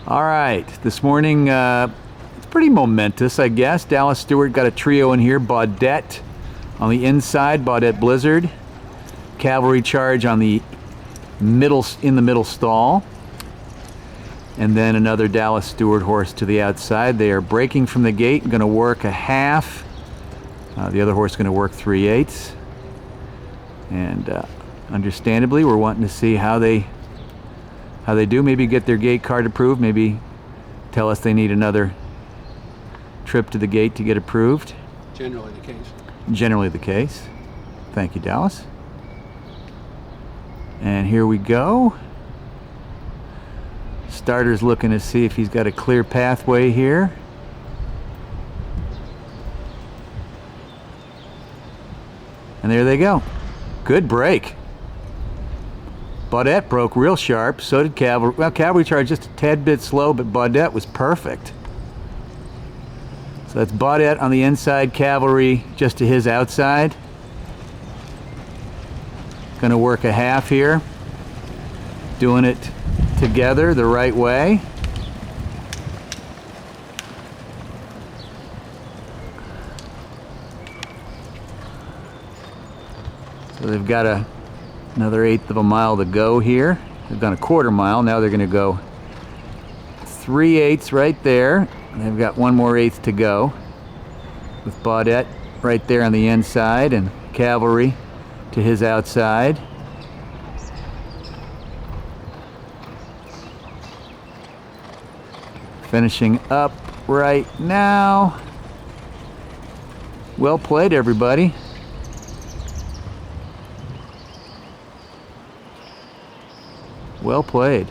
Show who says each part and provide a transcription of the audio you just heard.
Speaker 1: All right, this morning, it's pretty momentous, I guess. Dallas Stewart got a trio in here. Baudette on the inside, Baudette Blizzard. Cavalry Charge on the middle, in the middle stall. And then another Dallas Stewart horse to the outside. They are breaking from the gate, going to work a half. The other horse going to work 3/8. And understandably, we're wanting to see how they do. Maybe get their gate card approved. Maybe tell us they need another trip to the gate to get approved.
Speaker 2: Generally the case.
Speaker 1: Generally the case. Thank you, Dallas. And here we go. Starter's looking to see if he's got a clear pathway here. And there they go. Good break. Baudette broke real sharp, so did Cavalry. Well, Cavalry Charge just a tad bit slow, but Baudette was perfect. So that's Baudette on the inside, Cavalry just to his outside. Gonna work a half here. Doing it together the right way. So they've got another 1/8 of a mile to go here. They've done a 1/4 mile. Now they're going to go 3/8 right there. And they've got 1 more 1/8 to go with Baudette right there on the inside and Cavalry to his outside. Finishing up right now. Well played, everybody. Well played.